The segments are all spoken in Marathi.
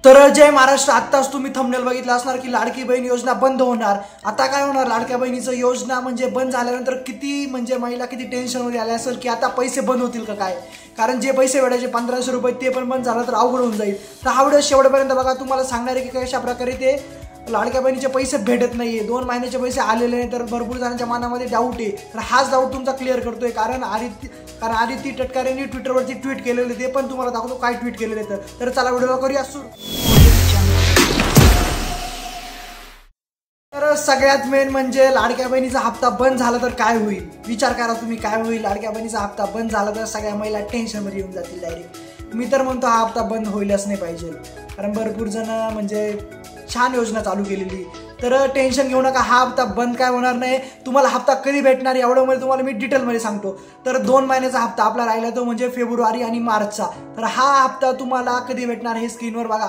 तर जय महाराष्ट्र, आत्ताच तुम्ही थंबनेल बघितलं असणार की लाडकी बहीण योजना बंद होणार। आता काय होणार, लाडक्या बहिणीचं योजना म्हणजे बंद झाल्यानंतर किती म्हणजे महिला किती टेन्शनमध्ये आल्या असेल की आता पैसे बंद होतील का काय। कारण जे पैसे भेटायचे 1500 रुपये ते पण बंद झालं तर अवघड होऊन जाईल। तर हा व्हिडिओ शेवटपर्यंत बघा, तुम्हाला सांगणार आहे की कशा प्रकारे ते लाडक्या बहिणीचे पैसे भेटत नाहीये, 2 महिन्याचे पैसे आलेले नाही। तर भरपूर जणांच्या मनामध्ये डाऊट आहे, तर हाच डाऊट तुमचा क्लिअर करतोय। कारण आदिती तटकरेंनी ट्विटरवरती ट्विट केलेले, ते पण तुम्हाला दाखवतो काय ट्विट केलेले। तर चला व्हिडिओ करूया सुरू। तर सगळ्यात मेन म्हणजे लाडक्या बहिणीचा हप्ता बंद झाला तर काय होईल, विचार करा तुम्ही काय होईल। लाडक्या बहिणीचा हप्ता बंद झाला तर सगळ्या महिला टेन्शनमध्ये येऊन जातील डायरेक्ट। मी तर म्हणतो हा हप्ता बंद होईलच नाही पाहिजे, कारण भरपूर जण म्हणजे छान योजना चालू केलेली। तर टेन्शन घेऊ नका, हा हप्ता बंद काय होणार नाही। तुम्हाला हप्ता कधी भेटणार एवढं म्हणजे तुम्हाला मी डिटेलमध्ये सांगतो। तर 2 महिन्याचा हप्ता आपला राहिला तो म्हणजे फेब्रुवारी आणि मार्चचा। तर हा हप्ता तुम्हाला कधी भेटणार हे स्क्रीनवर बघा।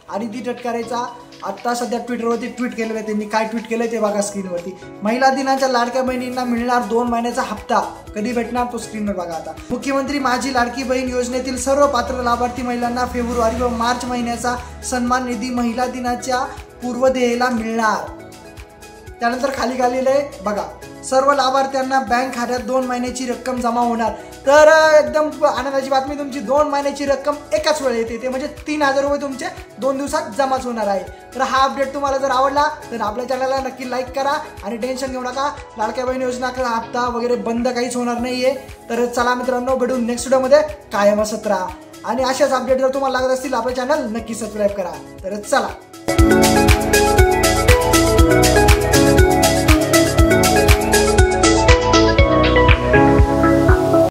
आदिती तटकरेचा आता सध्या ट्विटरवरती ट्विट केलेलं आहे, त्यांनी काय ट्विट केलंय ते बघा स्क्रीनवरती। महिला दिनाच्या लाडक्या बहिणींना मिळणार 2 महिन्याचा हप्ता, कधी भेटणार तो स्क्रीनवर बघा। आता मुख्यमंत्री माझी लाडकी बहीण योजनेतील सर्व पात्र लाभार्थी महिलांना फेब्रुवारी व मार्च महिन्याचा सन्मान निधी महिला दिनाच्या पूर्वदेयेला मिळणार। त्यानंतर खाली आलेले बघा, सर्व लाभार्थ्यांना बँक खात्यात 2 महिन्याची रक्कम जमा होणार। तर एकदम आनंदाची बातमी, तुमची 2 महिन्याची रक्कम एकाच वेळी येते, ते म्हणजे 3000 रुपये तुमचे 2 दिवसात जमाच होणार आहे। तर हा अपडेट तुम्हाला जर आवडला तर आपल्या चॅनलला नक्की लाईक करा आणि टेन्शन घेऊ नका, लाडक्या बहीण योजना हप्ता वगैरे बंद काहीच होणार नाहीये। तर चला मित्रांनो, भेटू नेक्स्ट व्हिडिओमध्ये, कायम असत राहा आणि अशाच अपडेट जर तुम्हाला लागत असतील आपल्या चॅनल नक्की सबस्क्राईब करा। तर चला।